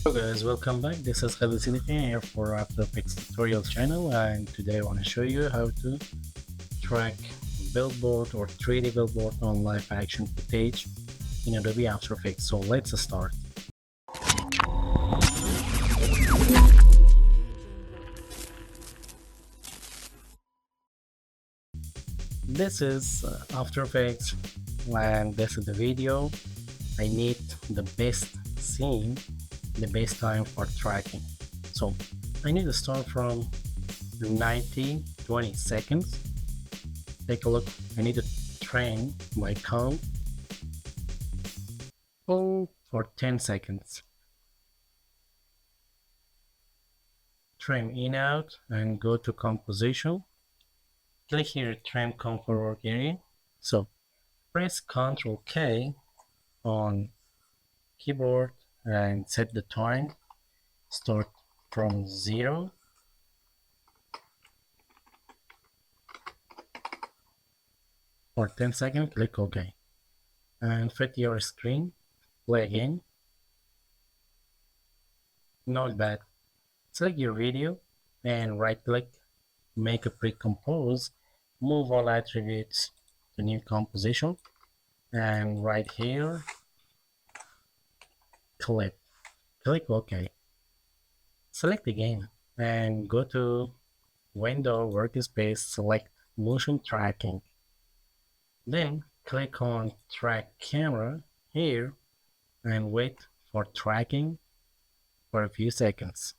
Hello guys, welcome back. This is Khalid here for After Effects tutorial channel, and today I want to show you how to track billboard or 3D billboard on live action footage in Adobe After Effects. So let's start. This is After Effects and this is the video. I need the best scene, the best time for tracking. So I need to start from 20 seconds. Take a look. I need to train my count. Hold for 10 seconds. Trim in out and go to composition. Click here trim comfort work area. So press Ctrl K on keyboard and set the time. Start from 0. For 10 seconds, click OK. And fit your screen. Play again. Not bad. Select your video and right click, make a pre-compose, move all attributes to new composition, and right here, click OK. Select again and go to Window Workspace, select Motion Tracking. Then click on Track Camera here and wait for tracking for a few seconds.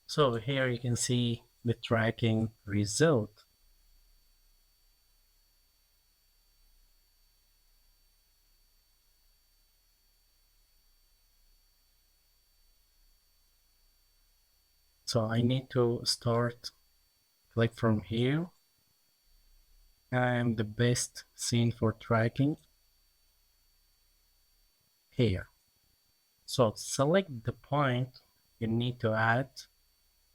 So here you can see the tracking result. So I need to start, click from here, and the best scene for tracking here. So select the point you need to add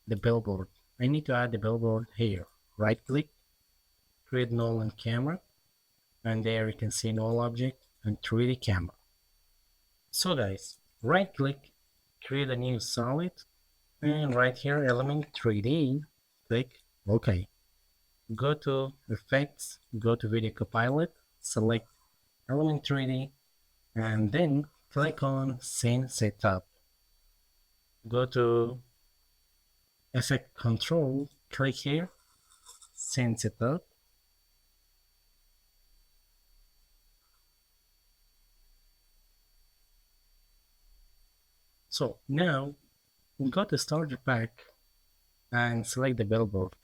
the billboard. I need to add the billboard here. Right click, create null and camera, and there you can see null object and 3D camera. So guys, right click, create a new solid, and right here element 3D, click OK. Go to effects, go to video copilot, select element 3D, and then click on scene setup. Go to effect control, click here, scene setup. So now go to starter pack and select the billboard.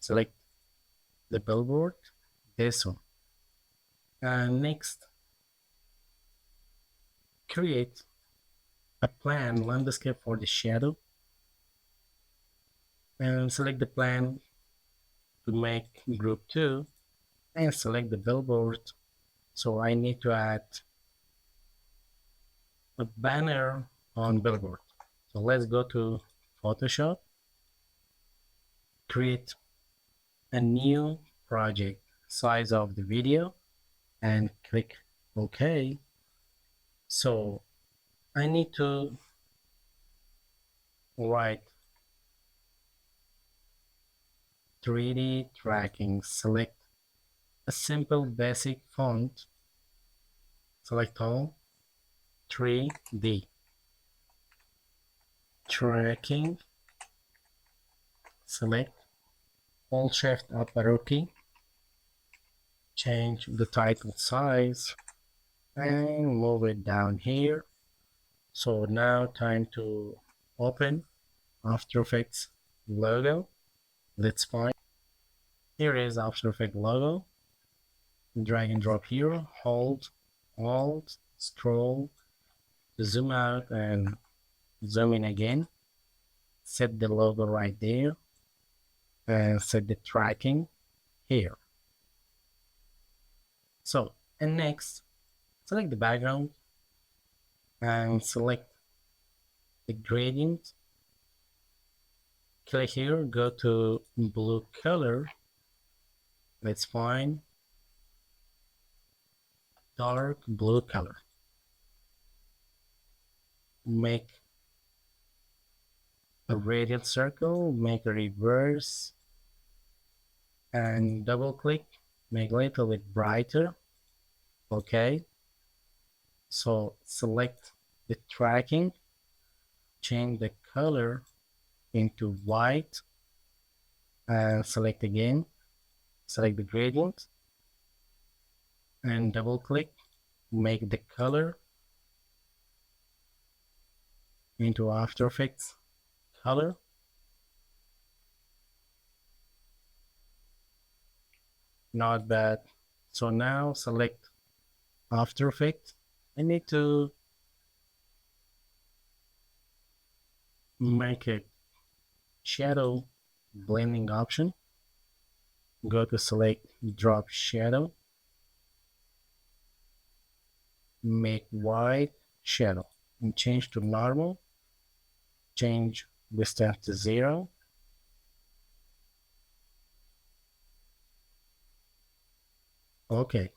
Select the billboard, this one. And next, create a plan landscape for the shadow. And select the plan to make group 2 and select the billboard. So I need to add a banner on billboard. So let's go to Photoshop, create a new project, size of the video, and click OK. So I need to write 3D tracking. Select a simple basic font, select all, 3D tracking, select Alt Shift up arrow key, change the title size and move it down here. So now time to open After Effects logo. Let's find, here is After Effects logo. Drag and drop here, hold, alt, scroll, zoom out and zoom in again. Set the logo right there and set the tracking here. So, and next, select the background and select the gradient. Click here, go to blue color. Let's find dark blue color. Make a radial circle, make a reverse, and double click, make a little bit brighter. Okay, so select the tracking, change the color into white, and select again, select the gradient, and double click, make the color into After Effects color. Not bad. So now select After Effects. I need to make a shadow blending option. Go to select drop shadow, make white shadow, and change to normal. Change distance to 0. Okay,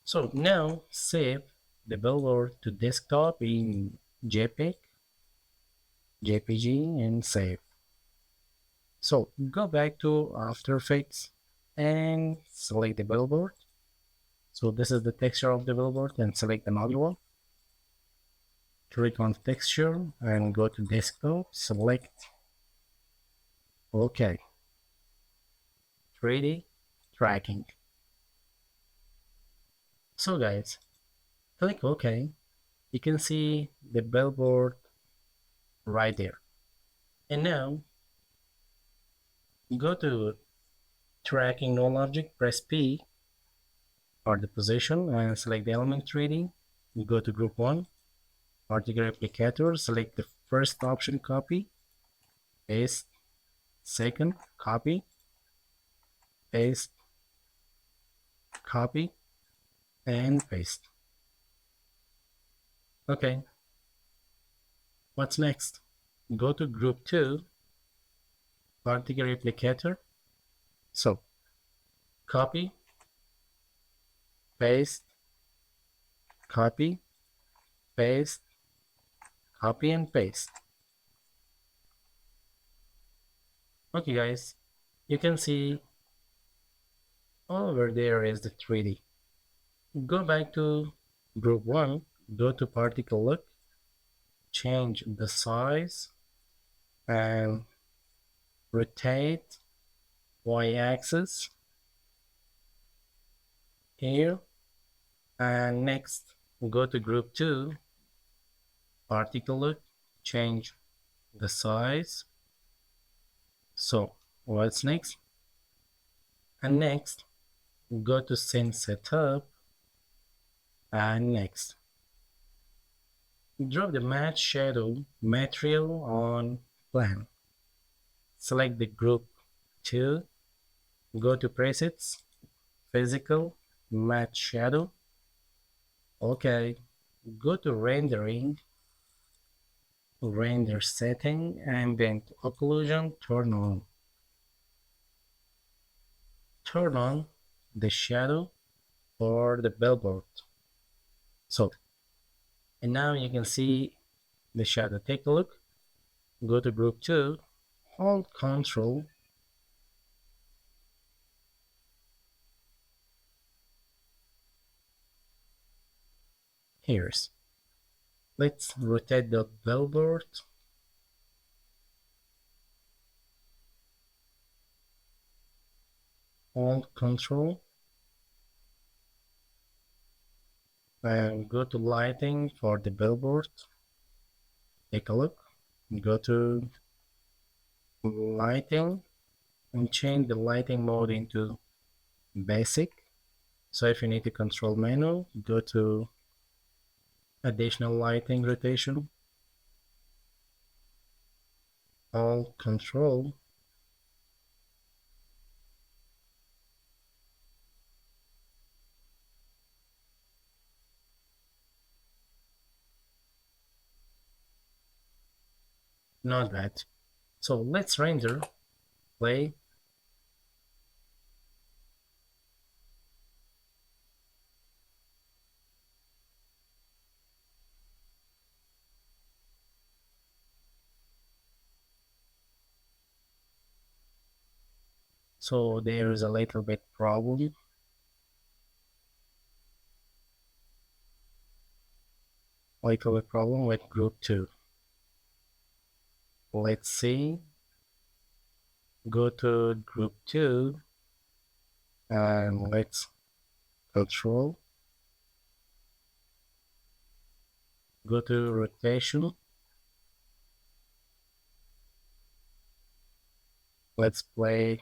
so now save the billboard to desktop in JPEG, JPG, and save. So go back to After Effects and select the billboard. So this is the texture of the billboard, and select another one. Click on texture and go to desktop, select OK, 3D tracking. So guys, click OK. You can see the billboard right there. And now go to tracking null object, press P or the position and select the element 3D. Go to group 1, particle replicator, select the first option, copy, paste, second, copy, paste, copy, and paste. Okay, what's next? Go to group 2, particle replicator. So copy, paste, copy, paste, copy, and paste. Okay guys, you can see all over there is the 3D. Go back to group 1, go to particle look, change the size and rotate y-axis here, and next go to group 2, particle look, change the size. So what's next? And next go to scene setup, and next drop the matte shadow material on plan. Select the group 2, go to presets, physical, matte shadow. Okay, go to rendering, render setting, ambient occlusion, turn on. Turn on the shadow for the billboard. So, and now you can see the shadow. Take a look, go to group 2, hold Control, here's. Let's rotate the billboard. Hold Control and go to lighting for the billboard. Take a look, go to lighting and change the lighting mode into basic. So if you need to control menu, go to additional lighting rotation, all control, Not bad. So let's render, play. So there is a little bit problem, with group 2. Let's see, go to group 2 and let's control, go to rotation, let's play,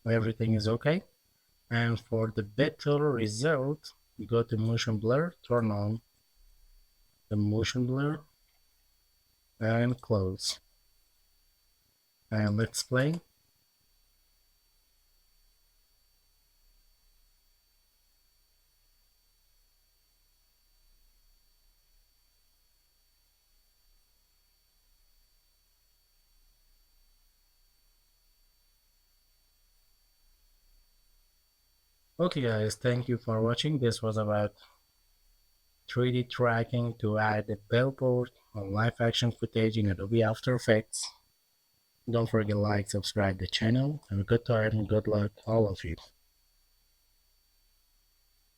everything is okay. And for the better result, you go to motion blur, turn on the motion blur and close. And let's play. Okay guys, thank you for watching. This was about 3D tracking to add a billboard on live action footage in Adobe After Effects. Don't forget to like, subscribe the channel. Have a good time and good luck all of you.